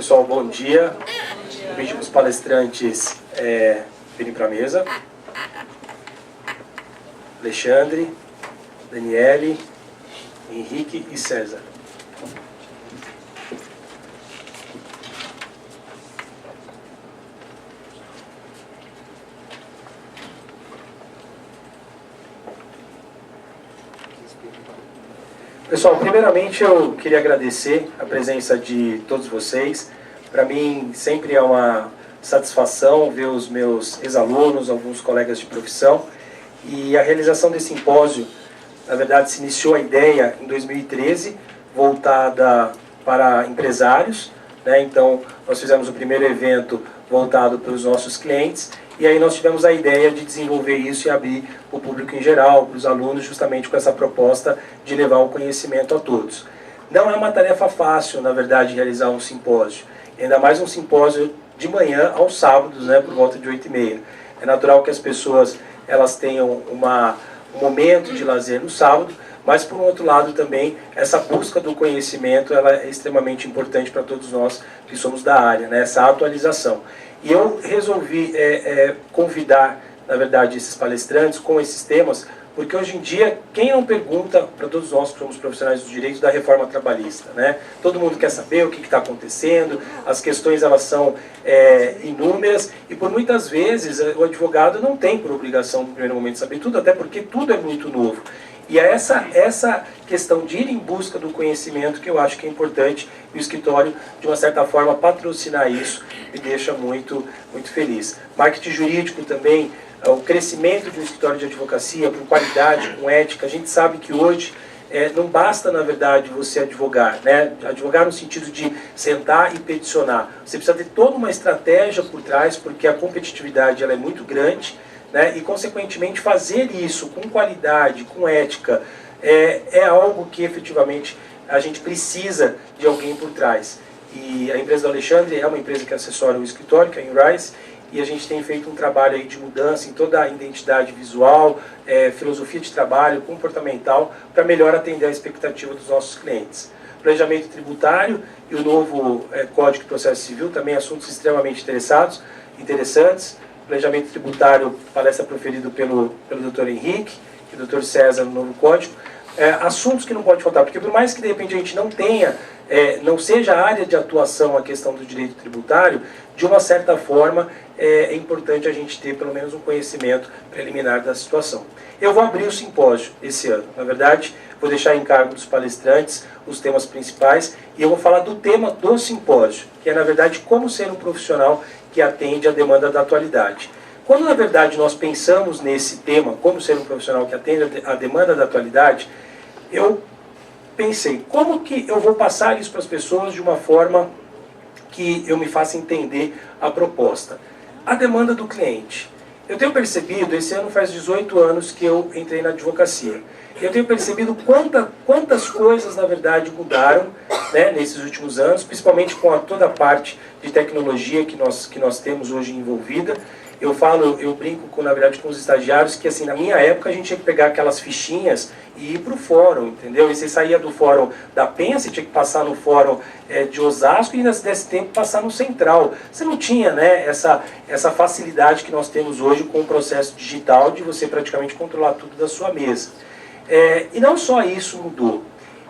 Pessoal, bom dia. Vou pedir para os palestrantes virem para a mesa. Alexandre, Daniele, Henrique e César. Pessoal, primeiramente eu queria agradecer a presença de todos vocês. Para mim sempre é uma satisfação ver os meus ex-alunos, alguns colegas de profissão. E a realização desse simpósio, na verdade, se iniciou a ideia em 2013, voltada para empresários, né? Então, nós fizemos o primeiro evento voltado para os nossos clientes, e aí nós tivemos a ideia de desenvolver isso e abrir para o público em geral, para os alunos, justamente com essa proposta de levar o conhecimento a todos. Não é uma tarefa fácil, na verdade, realizar um simpósio, ainda mais um simpósio de manhã aos sábados, né, por volta de 8h30. É natural que as pessoas elas tenham um momento de lazer no sábado, mas por um outro lado também essa busca do conhecimento ela é extremamente importante para todos nós que somos da área, né? Essa atualização. E eu resolvi convidar, na verdade, esses palestrantes com esses temas, porque hoje em dia, quem não pergunta para todos nós que somos profissionais do direito da reforma trabalhista, né? Todo mundo quer saber o que está acontecendo, as questões elas são inúmeras, e por muitas vezes o advogado não tem por obrigação no primeiro momento saber tudo, até porque tudo é muito novo. E é essa questão de ir em busca do conhecimento que eu acho que é importante, e o escritório, de uma certa forma, patrocinar isso me deixa muito, muito feliz. Marketing jurídico também, o crescimento de um escritório de advocacia com qualidade, com ética. A gente sabe que hoje não basta, na verdade, você advogar, né? Advogar no sentido de sentar e peticionar. Você precisa ter toda uma estratégia por trás, porque a competitividade ela é muito grande, né? E, consequentemente, fazer isso com qualidade, com ética, é algo que, efetivamente, a gente precisa de alguém por trás. E a empresa do Alexandre é uma empresa que assessora o escritório, que é a Inrise, e a gente tem feito um trabalho aí de mudança em toda a identidade visual, filosofia de trabalho, comportamental, para melhor atender a expectativa dos nossos clientes. Planejamento tributário e o novo Código de Processo Civil, também assuntos extremamente interessantes. Planejamento tributário, palestra proferida pelo Dr. Henrique e Dr. César no novo Código. Assuntos que não pode faltar, porque por mais que de repente a gente não tenha, não seja a área de atuação a questão do direito tributário, de uma certa forma é importante a gente ter pelo menos um conhecimento preliminar da situação. Eu vou abrir o simpósio esse ano, na verdade, vou deixar em cargo dos palestrantes os temas principais e eu vou falar do tema do simpósio, que é na verdade como ser um profissional que atende à demanda da atualidade. Quando na verdade nós pensamos nesse tema, como ser um profissional que atende à demanda da atualidade, eu pensei, como que eu vou passar isso para as pessoas de uma forma que eu me faça entender a proposta? A demanda do cliente. Eu tenho percebido, esse ano faz 18 anos que eu entrei na advocacia, eu tenho percebido quantas coisas, na verdade, mudaram, né, nesses últimos anos, principalmente com toda a parte de tecnologia que nós temos hoje envolvida. Eu brinco, na verdade, com os estagiários, que assim, na minha época a gente tinha que pegar aquelas fichinhas e ir para o fórum, entendeu? E você saía do fórum da Penha, você tinha que passar no fórum de Osasco e nesse tempo passar no Central. Você não tinha, né, essa facilidade que nós temos hoje com o processo digital de você praticamente controlar tudo da sua mesa. E não só isso mudou.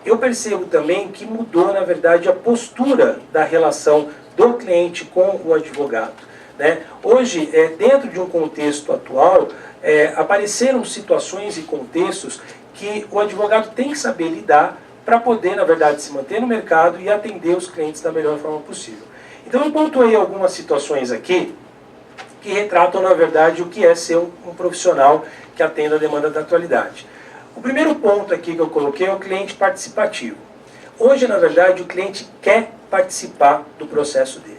Eu percebo também que mudou, na verdade, a postura da relação do cliente com o advogado. Né? Hoje, dentro de um contexto atual, apareceram situações e contextos que o advogado tem que saber lidar para poder, na verdade, se manter no mercado e atender os clientes da melhor forma possível. Então eu pontuei algumas situações aqui que retratam, na verdade, o que é ser um profissional que atenda a demanda da atualidade. O primeiro ponto aqui que eu coloquei é o cliente participativo. Hoje, na verdade, o cliente quer participar do processo dele.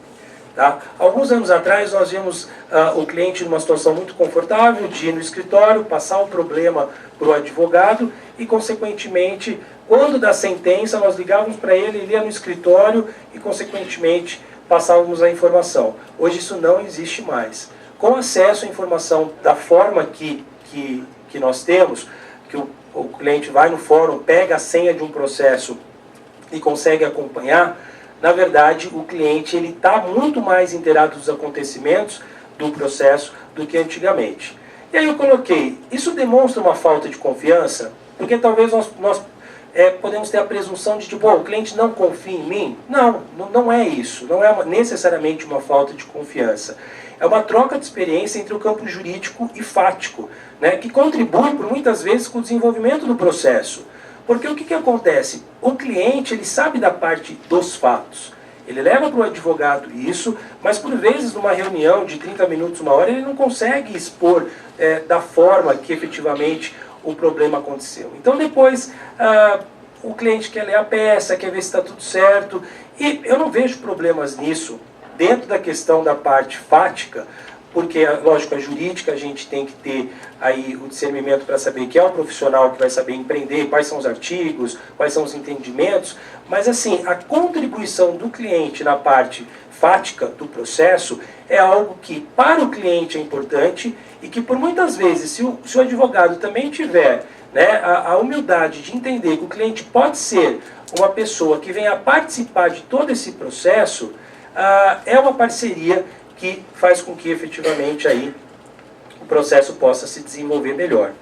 Tá? Alguns anos atrás nós vimos o cliente numa situação muito confortável de ir no escritório, passar o problema para o advogado e, consequentemente, quando da sentença nós ligávamos para ele, ele ia no escritório e, consequentemente, passávamos a informação. Hoje isso não existe mais. Com acesso à informação da forma que nós temos, que o cliente vai no fórum, pega a senha de um processo e consegue acompanhar, na verdade, o cliente está muito mais inteirado dos acontecimentos do processo do que antigamente. E aí eu coloquei, isso demonstra uma falta de confiança? Porque talvez nós podemos ter a presunção de, tipo, o cliente não confia em mim? Não é isso. Não é necessariamente uma falta de confiança. É uma troca de experiência entre o campo jurídico e fático, né, que contribui, por muitas vezes, com o desenvolvimento do processo. Porque o que acontece? O cliente, ele sabe da parte dos fatos. Ele leva para o advogado isso, mas por vezes numa reunião de 30 minutos, 1 hora, ele não consegue expor da forma que efetivamente o problema aconteceu. Então depois o cliente quer ler a peça, quer ver se está tudo certo, e eu não vejo problemas nisso dentro da questão da parte fática, porque, lógico, a jurídica a gente tem que ter aí o discernimento para saber que é um profissional que vai saber empreender, quais são os artigos, quais são os entendimentos, mas assim, a contribuição do cliente na parte fática do processo é algo que para o cliente é importante e que por muitas vezes, se o advogado também tiver, né, a humildade de entender que o cliente pode ser uma pessoa que venha participar de todo esse processo, é uma parceria que faz com que efetivamente aí o processo possa se desenvolver melhor.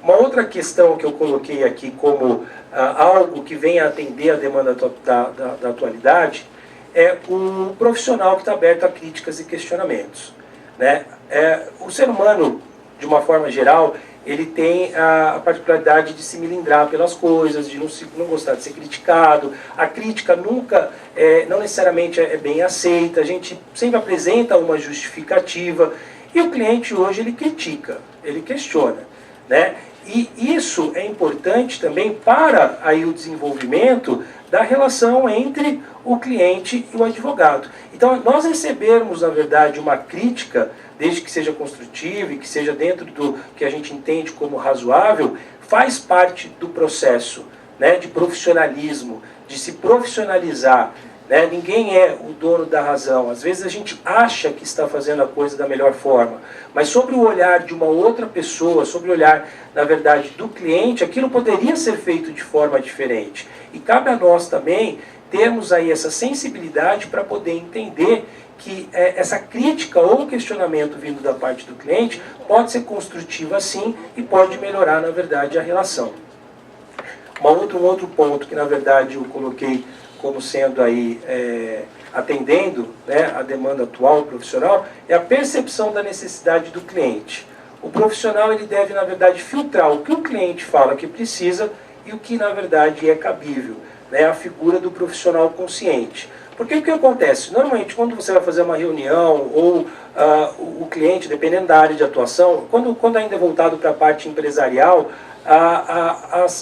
Uma outra questão que eu coloquei aqui como algo que vem a atender a demanda da atualidade é o profissional que está aberto a críticas e questionamentos, né? O ser humano, de uma forma geral, ele tem a particularidade de se melindrar pelas coisas, de não gostar de ser criticado. A crítica nunca, não necessariamente é bem aceita, a gente sempre apresenta uma justificativa, e o cliente hoje ele critica, ele questiona, né? E isso é importante também para aí o desenvolvimento da relação entre o cliente e o advogado. Então, nós recebermos, na verdade, uma crítica, desde que seja construtiva e que seja dentro do que a gente entende como razoável, faz parte do processo, né, de profissionalismo, de se profissionalizar. Né? Ninguém é o dono da razão. Às vezes a gente acha que está fazendo a coisa da melhor forma, mas sobre o olhar de uma outra pessoa, sobre o olhar, na verdade, do cliente, aquilo poderia ser feito de forma diferente. E cabe a nós também termos aí essa sensibilidade para poder entender que essa crítica ou questionamento vindo da parte do cliente pode ser construtiva sim e pode melhorar, na verdade, a relação. Um outro ponto que, na verdade, eu coloquei como sendo aí, atendendo, né, a demanda atual profissional, é a percepção da necessidade do cliente. O profissional ele deve, na verdade, filtrar o que o cliente fala que precisa e o que, na verdade, é cabível. Né, a figura do profissional consciente. Porque o que acontece? Normalmente, quando você vai fazer uma reunião, ou o cliente, dependendo da área de atuação, quando ainda é voltado para a parte empresarial,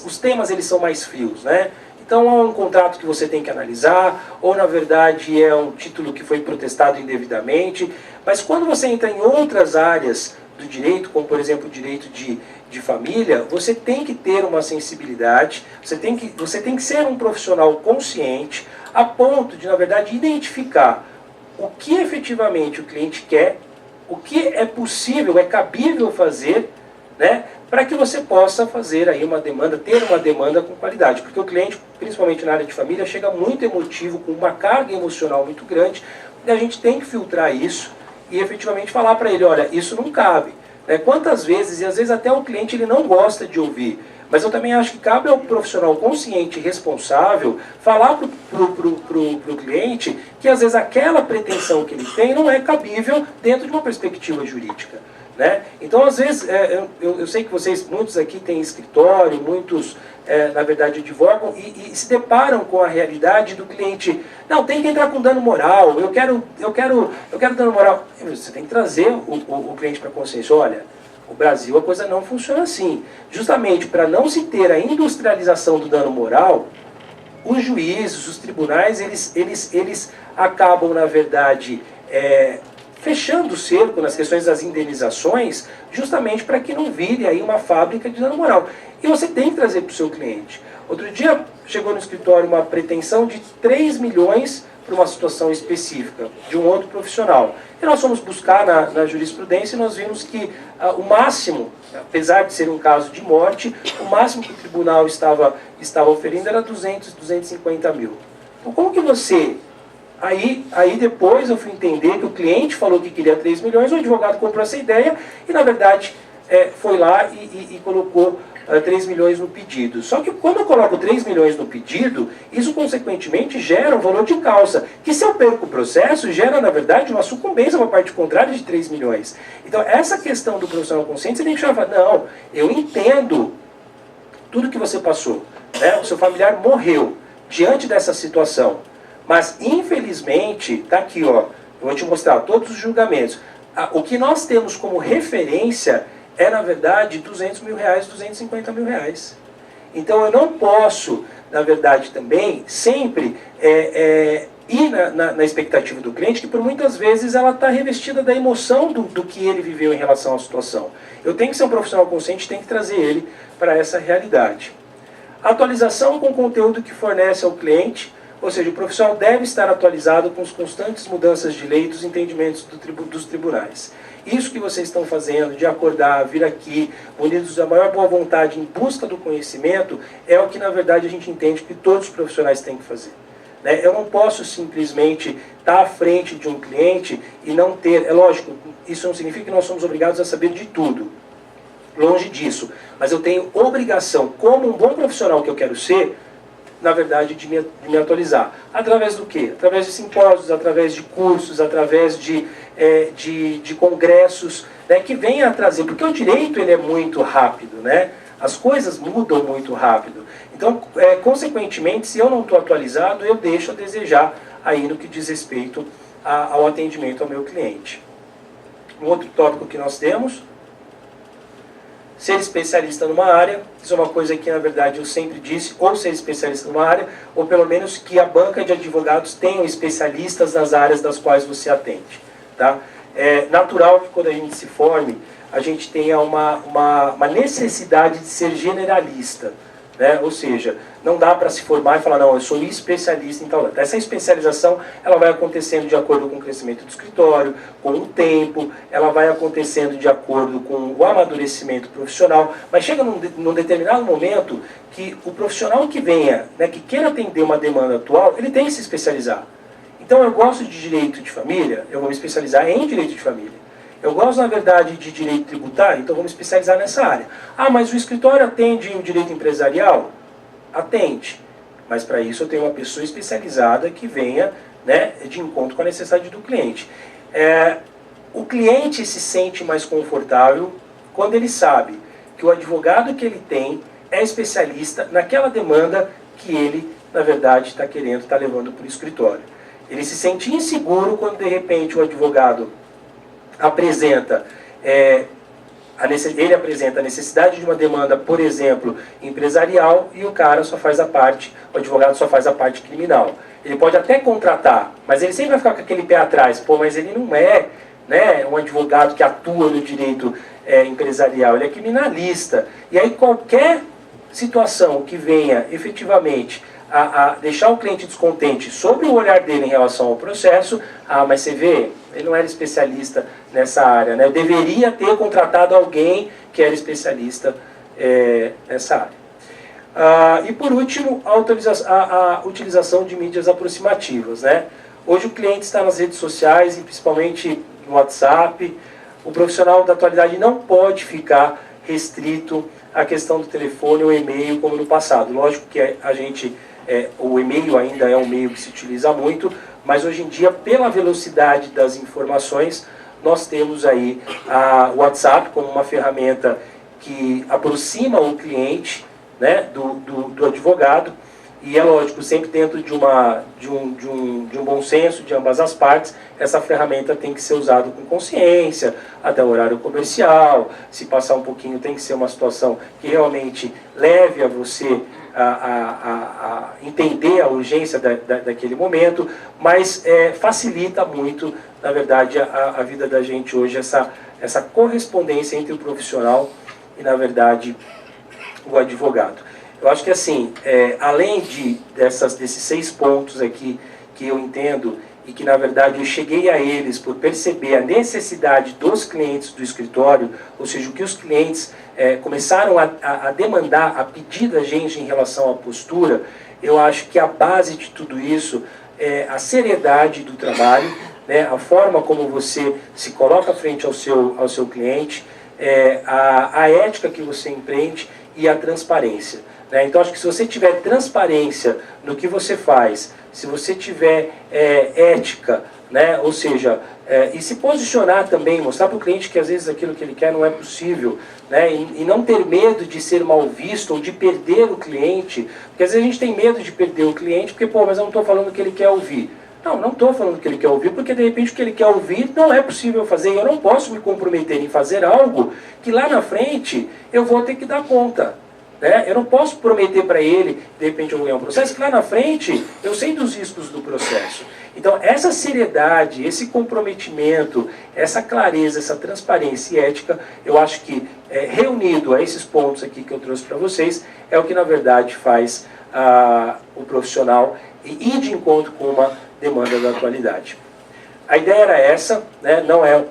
os temas eles são mais frios, né? Então, é um contrato que você tem que analisar, ou, na verdade, é um título que foi protestado indevidamente. Mas quando você entra em outras áreas do direito, como, por exemplo, o direito de família, você tem que ter uma sensibilidade, você tem que ser um profissional consciente, a ponto de, na verdade, identificar o que efetivamente o cliente quer, o que é possível, é cabível fazer, né, para que você possa fazer aí uma demanda, ter uma demanda com qualidade. Porque o cliente, principalmente na área de família, chega muito emotivo, com uma carga emocional muito grande, e a gente tem que filtrar isso e efetivamente falar para ele, olha, isso não cabe. Quantas vezes, e às vezes até o cliente ele não gosta de ouvir, mas eu também acho que cabe ao profissional consciente e responsável falar para o cliente que às vezes aquela pretensão que ele tem não é cabível dentro de uma perspectiva jurídica. Né? Então, às vezes, eu sei que muitos aqui têm escritório, muitos, na verdade, advogam e se deparam com a realidade do cliente. Não, tem que entrar com dano moral, eu quero dano moral. Você tem que trazer o cliente para a consciência. Olha, o Brasil, a coisa não funciona assim. Justamente para não se ter a industrialização do dano moral, os juízes, os tribunais, eles acabam, na verdade, fechando o cerco nas questões das indenizações, justamente para que não vire aí uma fábrica de dano moral. E você tem que trazer para o seu cliente. Outro dia chegou no escritório uma pretensão de 3 milhões para uma situação específica, de um outro profissional. E nós fomos buscar na jurisprudência e nós vimos que o máximo, apesar de ser um caso de morte, o máximo que o tribunal estava oferindo era 250 mil. Então, como que você... Aí depois eu fui entender que o cliente falou que queria 3 milhões, o advogado comprou essa ideia e, na verdade, foi lá e colocou 3 milhões no pedido. Só que quando eu coloco 3 milhões no pedido, isso consequentemente gera um valor de causa, que se eu perco o processo, gera, na verdade, uma sucumbência para a parte contrária de 3 milhões. Então, essa questão do profissional consciente, você tem que chamar, não, eu entendo tudo que você passou, né? O seu familiar morreu diante dessa situação. Mas, infelizmente, está aqui, ó, eu vou te mostrar todos os julgamentos. O que nós temos como referência é, na verdade, 200 mil reais, 250 mil reais. Então, eu não posso, na verdade, também, sempre ir na expectativa do cliente, que por muitas vezes ela está revestida da emoção do que ele viveu em relação à situação. Eu tenho que ser um profissional consciente, tenho que trazer ele para essa realidade. Atualização com o conteúdo que fornece ao cliente. Ou seja, o profissional deve estar atualizado com as constantes mudanças de lei e dos entendimentos dos tribunais. Isso que vocês estão fazendo, de acordar, vir aqui, unidos da maior boa vontade em busca do conhecimento, é o que, na verdade, a gente entende que todos os profissionais têm que fazer. Eu não posso simplesmente estar à frente de um cliente e não ter... É lógico, isso não significa que nós somos obrigados a saber de tudo. Longe disso. Mas eu tenho obrigação, como um bom profissional que eu quero ser, na verdade, de me atualizar. Através do quê? Através de simpósios, através de cursos, através de congressos, né, que venham a trazer, porque o direito ele é muito rápido, né? As coisas mudam muito rápido. Então, consequentemente, se eu não estou atualizado, eu deixo a desejar aí no que diz respeito ao atendimento ao meu cliente. Um outro tópico que nós temos... Ser especialista numa área, isso é uma coisa que, na verdade, eu sempre disse, ou ser especialista numa área, ou pelo menos que a banca de advogados tenha especialistas nas áreas das quais você atende. Tá? É natural que quando a gente se forme, a gente tenha uma necessidade de ser generalista. Né? Ou seja, não dá para se formar e falar, não, eu sou especialista em tal. Essa especialização ela vai acontecendo de acordo com o crescimento do escritório, com o tempo, ela vai acontecendo de acordo com o amadurecimento profissional, mas chega num determinado momento que o profissional que venha, né, que queira atender uma demanda atual, ele tem que se especializar. Então eu gosto de direito de família, eu vou me especializar em direito de família. Eu gosto, na verdade, de direito tributário, então vou me especializar nessa área. Ah, mas o escritório atende o direito empresarial? Atende. Mas para isso eu tenho uma pessoa especializada que venha, né, de encontro com a necessidade do cliente. O cliente se sente mais confortável quando ele sabe que o advogado que ele tem é especialista naquela demanda que ele, na verdade, está querendo, está levando para o escritório. Ele se sente inseguro quando, de repente, o advogado apresenta ele apresenta a necessidade de uma demanda, por exemplo, empresarial, e o cara só faz o advogado só faz a parte criminal. Ele pode até contratar, mas ele sempre vai ficar com aquele pé atrás. Pô, mas ele não é, né, um advogado que atua no direito empresarial, ele é criminalista. E aí qualquer situação que venha efetivamente a deixar o cliente descontente sobre o olhar dele em relação ao processo, mas você vê, ele não era especialista nessa área, né? Eu deveria ter contratado alguém que era especialista nessa área. E por último, a utilização de mídias aproximativas, né? Hoje o cliente está nas redes sociais, e principalmente no WhatsApp. O profissional da atualidade não pode ficar restrito à questão do telefone ou e-mail como no passado. Lógico que o e-mail ainda é um meio que se utiliza muito, mas hoje em dia, pela velocidade das informações, nós temos aí o WhatsApp como uma ferramenta que aproxima o cliente, né, do advogado, e é lógico, sempre dentro de um bom senso de ambas as partes, essa ferramenta tem que ser usada com consciência, até o horário comercial. Se passar um pouquinho, tem que ser uma situação que realmente leve a você a entender a urgência daquele momento, mas facilita muito, na verdade, a vida da gente hoje, essa correspondência entre o profissional e, na verdade, o advogado. Eu acho que, assim, além desses 6 pontos aqui que eu entendo e que, na verdade, eu cheguei a eles por perceber a necessidade dos clientes do escritório, ou seja, o que os clientes começaram a demandar, a pedir da gente em relação à postura. Eu acho que a base de tudo isso é a seriedade do trabalho, né, a forma como você se coloca frente ao seu cliente, a ética que você empreende e a transparência. Né? Então, acho que se você tiver transparência no que você faz, se você tiver ética, né? Ou seja, e se posicionar também, mostrar para o cliente que às vezes aquilo que ele quer não é possível, né? E não ter medo de ser mal visto ou de perder o cliente, porque às vezes a gente tem medo de perder o cliente, porque, pô, mas eu não estou falando o que ele quer ouvir. Não estou falando o que ele quer ouvir, porque de repente o que ele quer ouvir não é possível fazer, e eu não posso me comprometer em fazer algo que lá na frente eu vou ter que dar conta. Né? Eu não posso prometer para ele, de repente eu vou ganhar um processo, que lá na frente eu sei dos riscos do processo. Então, essa seriedade, esse comprometimento, essa clareza, essa transparência e ética, eu acho que, reunido a esses pontos aqui que eu trouxe para vocês, é o que, na verdade, faz o profissional ir de encontro com uma demanda da atualidade. A ideia era essa, né? Não é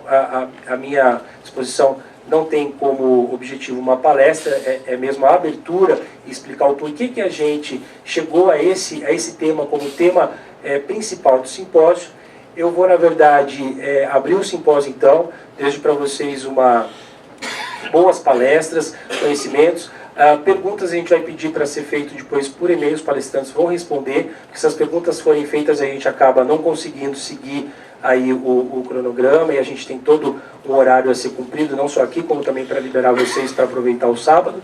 a minha exposição, não tem como objetivo uma palestra, é mesmo a abertura e explicar o porquê que a gente chegou a esse tema como tema principal do simpósio. Eu vou, na verdade, abrir o simpósio, então. Desejo para vocês boas palestras, conhecimentos. Perguntas a gente vai pedir para ser feito depois por e-mail, os palestrantes vão responder, porque se as perguntas forem feitas a gente acaba não conseguindo seguir aí o cronograma, e a gente tem todo um horário a ser cumprido, não só aqui, como também para liberar vocês para aproveitar o sábado.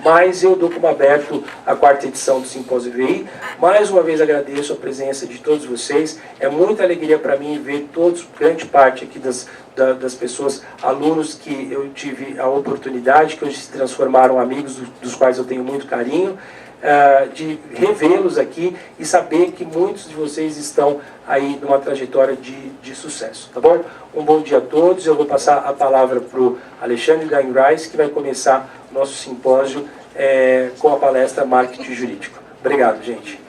Mas eu dou como aberto a 4ª edição do Simpósio VI. Mais uma vez agradeço a presença de todos vocês. É muita alegria para mim ver todos, grande parte aqui das pessoas, alunos que eu tive a oportunidade, que hoje se transformaram amigos, dos quais eu tenho muito carinho, de revê-los aqui e saber que muitos de vocês estão aí numa trajetória de sucesso, tá bom? Um bom dia a todos. Eu vou passar a palavra para o Alexandre Gainreis, que vai começar o nosso simpósio com a palestra Marketing Jurídico. Obrigado, gente.